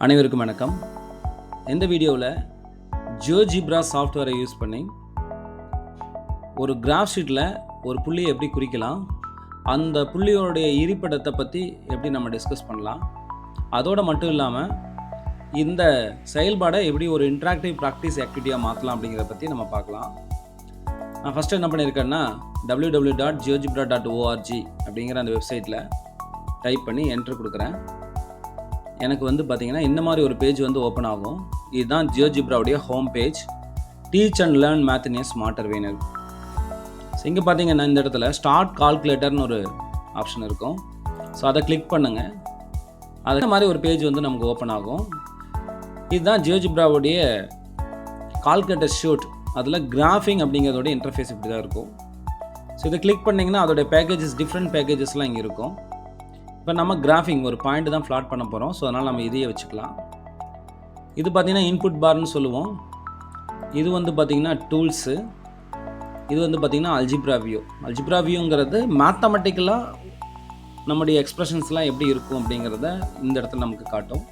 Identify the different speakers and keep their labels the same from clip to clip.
Speaker 1: அனைவருக்கும் வணக்கம். இந்த வீடியோவில் GeoGebra சாஃப்ட்வேரை யூஸ் பண்ணி ஒரு கிராஃப் ஷீட்டில் ஒரு புள்ளியை எப்படி குறிக்கலாம், அந்த புள்ளியோடைய இருப்பிடத்தை பற்றி எப்படி நம்ம டிஸ்கஸ் பண்ணலாம், அதோடு மட்டும் இல்லாமல் இந்த செயல்பாடை எப்படி ஒரு இன்ட்ராக்டிவ் ப்ராக்டிஸ் ஆக்டிவிட்டியாக மாற்றலாம் அப்படிங்கிறத பற்றி நம்ம பார்க்கலாம். நான் ஃபஸ்ட்டு என்ன பண்ணியிருக்கேன்னா www.geogebra.org அப்படிங்கிற அந்த வெப்சைட்டில் டைப் பண்ணி என்ட்ரு கொடுக்குறேன். எனக்கு பார்த்திங்கன்னா இந்த மாதிரி ஒரு பேஜ் ஓப்பன் ஆகும். இதுதான் GeoGebraவுடைய home page. Teach and learn math in a smarter manner. So இங்கே பார்த்தீங்கன்னா இந்த இடத்துல ஸ்டார்ட் கால்குலேட்டர்னு ஒரு ஆப்ஷன் இருக்கும். ஸோ அதை கிளிக் பண்ணுங்கள். அதே மாதிரி ஒரு பேஜ் நமக்கு ஓப்பன் ஆகும். இதுதான் GeoGebraவுடைய கால்குலேட்டர் ஷூட். அதில் கிராஃபிங் அப்படிங்கிறதோட இன்டர்ஃபேஸ் இப்படி தான் இருக்கும். ஸோ இதை கிளிக் பண்ணிங்கன்னா அதோடைய பேக்கேஜஸ், டிஃப்ரெண்ட் பேக்கேஜஸ்லாம் இங்கே இருக்கும். இப்போ நம்ம கிராஃபிங் ஒரு பாயிண்ட் தான் ஃப்ளாட் பண்ண போகிறோம். ஸோ அதனால் நம்ம இதையே வச்சுக்கலாம். இது பார்த்திங்கன்னா இன்புட் பார்னு சொல்லுவோம். இது பார்த்திங்கன்னா டூல்ஸு. இது பார்த்திங்கன்னா அல்ஜிப்ரா வியூ. அல்ஜிப்ரா வியூங்கிறது மேத்தமெட்டிக்கலாக நம்முடைய எக்ஸ்ப்ரெஷன்ஸ்லாம் எப்படி இருக்கும் அப்படிங்கிறத இந்த இடத்துல நமக்கு காட்டும்.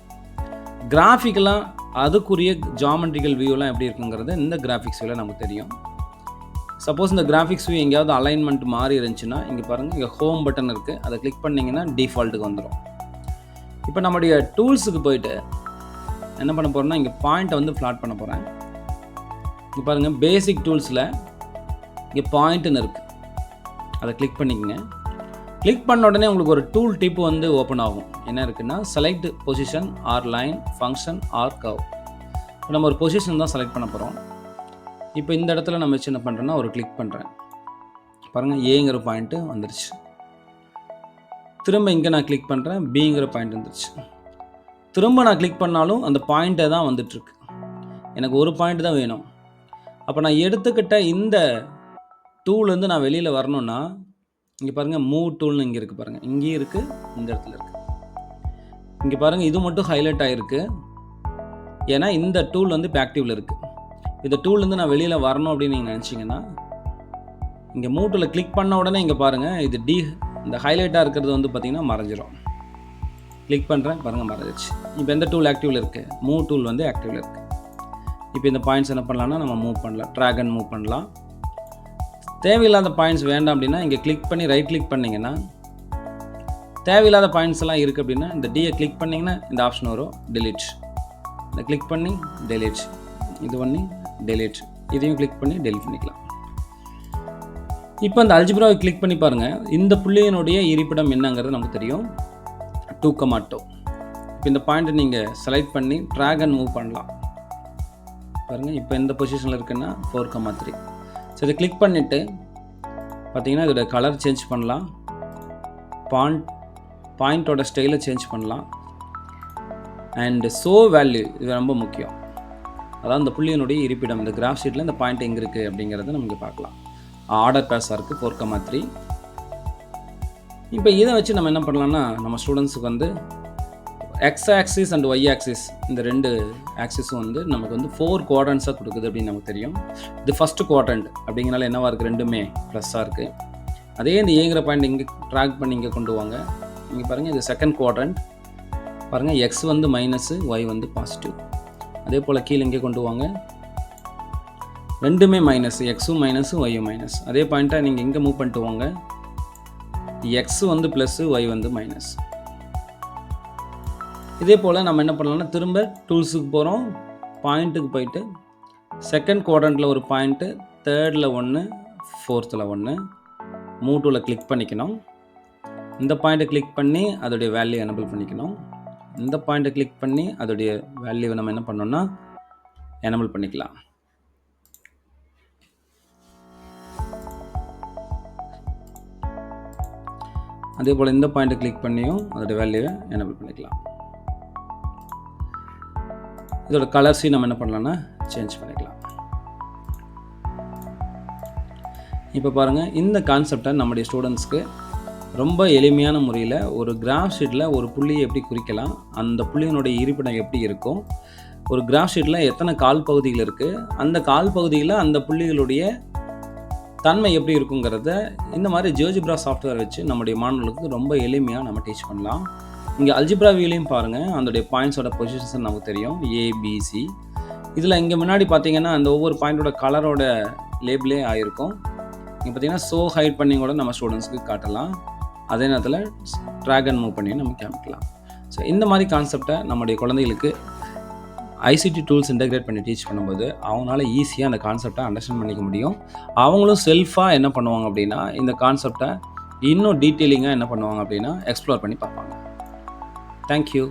Speaker 1: கிராஃபிக்கலாக அதுக்குரிய ஜாமெட்ரிக்கல் வியூலாம் எப்படி இருக்குங்கிறது இந்த கிராஃபிக்ஸ் வியூவில் நமக்கு தெரியும். சப்போஸ் இந்த கிராஃபிக்ஸ் வியூ எங்கேயாவது அலைன்மெண்ட் மாறி இருந்துச்சுன்னா இங்கே பாருங்கள், இங்கே ஹோம் பட்டன் இருக்குது. அதை கிளிக் பண்ணிங்கன்னா டிஃபால்ட்டுக்கு வந்துடும். இப்போ நம்முடைய டூல்ஸுக்கு போயிட்டு என்ன பண்ண போகிறோம்னா இங்கே பாயிண்ட்டை ஃப்ளாட் பண்ண போகிறேன். இங்கே பாருங்கள், பேசிக் டூல்ஸில் இங்கே பாயிண்ட்டுன்னு இருக்குது. அதை கிளிக் பண்ணிக்கங்க. கிளிக் பண்ண உடனே உங்களுக்கு ஒரு டூல் டிப் ஓப்பன் ஆகும். என்ன இருக்குன்னா select position or line function or curve. இப்போ நம்ம ஒரு பொசிஷன் தான் செலக்ட் பண்ண போகிறோம். இப்போ இந்த இடத்துல நம்ம வச்சு என்ன பண்ணுறேன்னா ஒரு கிளிக் பண்ணுறேன். பாருங்கள், ஏங்கிற பாயிண்ட்டு வந்துருச்சு. திரும்ப இங்கே நான் கிளிக் பண்ணுறேன், பிங்கிற பாயிண்ட் வந்துருச்சு. திரும்ப நான் கிளிக் பண்ணாலும் அந்த பாயிண்ட்டை தான் வந்துட்டுருக்கு. எனக்கு ஒரு பாயிண்ட் தான் வேணும். அப்போ நான் எடுத்துக்கிட்ட இந்த டூல்லேருந்து நான் வெளியில் வரணுன்னா இங்கே பாருங்கள், மூவ் டூல்னு இங்கே இருக்குது. பாருங்கள், இங்கேயும் இருக்குது, இந்த இடத்துல இருக்குது. இங்கே பாருங்கள், இது மட்டும் ஹைலைட் ஆகிருக்கு. ஏன்னா இந்த டூல் இப்போ ஆக்டிவில் இருக்குது. இந்த டூல்லேருந்து நான் வெளியில் வரணும் அப்படின்னு நீங்கள் நினச்சிங்கன்னா இங்கே மூவ் டூலில் கிளிக் பண்ண உடனே இங்கே பாருங்கள், இது இந்த ஹைலைட்டாக இருக்கிறது பார்த்திங்கன்னா மறைஞ்சிரும். கிளிக் பண்ணுறேன், பாருங்கள் மறைஞ்சிருச்சு. இப்போ எந்த டூல் ஆக்டிவில் இருக்குது? மூவ் டூல் ஆக்டிவில் இருக்குது. இப்போ இந்த பாயிண்ட்ஸ் என்ன பண்ணலான்னா நம்ம மூவ் பண்ணலாம், ட்ராக் அண்ட் மூவ் பண்ணலாம். தேவையில்லாத பாயிண்ட்ஸ் வேண்டாம் அப்படின்னா இங்கே கிளிக் பண்ணி ரைட் கிளிக் பண்ணிங்கன்னா தேவையில்லாத பாயிண்ட்ஸ் எல்லாம் இருக்குது அப்படின்னா இந்த டியை கிளிக் பண்ணிங்கன்னா இந்த ஆப்ஷன் வரும், டெலிட். இதை கிளிக் பண்ணி டெலிட், இது பண்ணி டெலிட், இதையும் கிளிக் பண்ணி டெலிட் பண்ணிக்கலாம். இப்போ இந்த அல்ஜிப்ராவை கிளிக் பண்ணி பாருங்கள், இந்த புள்ளியினுடைய இருப்பிடம் என்னங்கிறது நமக்கு தெரியும், 2,2. இப்போ இந்த பாயிண்ட்டை நீங்கள் செலக்ட் பண்ணி ட்ராக் அண்ட் மூவ் பண்ணலாம். பாருங்கள், இப்போ எந்த பொசிஷனில் இருக்குன்னா 4,3. ஸோ இதை கிளிக் பண்ணிவிட்டு பார்த்தீங்கன்னா இதோட கலர் சேஞ்ச் பண்ணலாம், பாயிண்ட்டோட ஸ்டைலை சேஞ்ச் பண்ணலாம். அண்ட் ஷோ வேல்யூ, இது ரொம்ப முக்கியம். அதாவது இந்த புள்ளியினுடைய இருப்பிடம், இந்த கிராஃப் ஷீட்டில் இந்த பாயிண்ட் எங்கே இருக்குது அப்படிங்கிறத நமக்கு பார்க்கலாம். ஆர்டர் பேஸாக இருக்குது 4,3. இப்போ இதை வச்சு நம்ம என்ன பண்ணலாம்னா நம்ம ஸ்டூடெண்ட்ஸுக்கு X axis and Y axis, இந்த ரெண்டு ஆக்சிஸும் நமக்கு 4 குவாட்ரண்ட்ஸாக கொடுக்குது அப்படின்னு நமக்கு தெரியும். இது ஃபஸ்ட்டு குவாட்ரண்ட் அப்படிங்கிறனால என்னவாக இருக்குது, ரெண்டுமே ப்ளஸ்ஸாக இருக்குது. அதே இந்த ஏங்கிற பாயிண்ட் இங்கே ட்ராக் பண்ணி இங்கே கொண்டு வாங்க. இங்கே பாருங்கள், இது செகண்ட் குவாட்ரண்ட். பாருங்கள், எக்ஸ் மைனஸு, ஒய் பாசிட்டிவ். அதே போல் கீழே இங்கே கொண்டு வாங்க, ரெண்டுமே மைனஸ், எக்ஸும் மைனஸு, ஒய்யும் மைனஸ். அதே பாயிண்ட்டாக நீங்கள் இங்கே மூவ் பண்ணிட்டு வாங்க, எக்ஸ் ப்ளஸ்ஸு, ஒய் மைனஸ். இதே போல் நம்ம என்ன பண்ணலாம்னா திரும்ப டூல்ஸுக்கு போகிறோம், பாயிண்ட்டுக்கு போயிட்டு செகண்ட் குவாட்ரண்ட்டில் ஒரு பாயிண்ட்டு, தேர்டில் 1, ஃபோர்த்தில் 1, மூவ் டூவில் கிளிக் பண்ணிக்கணும். இந்த பாயிண்ட்டை கிளிக் பண்ணி அதோடைய வேல்யூ எனபிள் பண்ணிக்கணும். இந்த பாயிண்ட்டை கிளிக் பண்ணி அதோடைய வேல்யூவை நம்ம என்ன பண்ணோம்னா எனபிள் பண்ணிக்கலாம். அதே போல் இந்த பாயிண்ட்டை கிளிக் பண்ணியும் அதோடைய வேல்யூவை எனபிள் பண்ணிக்கலாம். இதோட கலர்ஸையும் நம்ம என்ன பண்ணலாம்னா சேஞ்ச் பண்ணிக்கலாம். இப்போ பாருங்கள், இந்த கான்செப்டை நம்முடைய ஸ்டூடெண்ட்ஸ்க்கு ரொம்ப எளிமையான முறையில் ஒரு கிராஃப் ஷீட்டில் ஒரு புள்ளியை எப்படி குறிக்கலாம், அந்த புள்ளியினுடைய இருப்பிடம் எப்படி இருக்கும், ஒரு கிராஃப் ஷீட்டில் எத்தனை கால் பகுதிகள் இருக்குது, அந்த கால் பகுதியில் அந்த புள்ளிகளுடைய தன்மை எப்படி இருக்குங்கிறத இந்த மாதிரி GeoGebra சாஃப்ட்வேர் வச்சு நம்முடைய மாணவர்களுக்கு ரொம்ப எளிமையாக நம்ம டீச் பண்ணலாம். இங்கே அல்ஜிப்ரா வியூலையும் பாருங்கள், அதோடைய பாயிண்ட்ஸோட பொசிஷன்ஸ் நமக்கு தெரியும், ஏபிசி. இதில் இங்கே முன்னாடி பார்த்தீங்கன்னா அந்த ஒவ்வொரு பாயிண்டோட கலரோட லேபிளே ஆகிருக்கும். இங்கே பார்த்தீங்கன்னா ஷோ ஹைட் பண்ணி கூட நம்ம ஸ்டூடெண்ட்ஸ்க்கு காட்டலாம். அதே நேரத்தில் ட்ராக் அண்ட் மூவ் பண்ணி நம்ம காமிக்கலாம். ஸோ இந்த மாதிரி கான்செப்டை நம்முடைய குழந்தைகளுக்கு ஐசிடி டூல்ஸ் இன்டெகிரேட் பண்ணி டீச் பண்ணும்போது அவங்களால ஈஸியாக அந்த கான்செப்டை அண்டர்ஸ்டாண்ட் பண்ணிக்க முடியும். அவங்களும் செல்ஃபாக என்ன பண்ணுவாங்க அப்படின்னா, இந்த கான்செப்டை இன்னும் டீட்டெயிலிங்காக என்ன பண்ணுவாங்க அப்படின்னா எக்ஸ்ப்ளோர் பண்ணி பார்ப்பாங்க. தேங்க்யூ.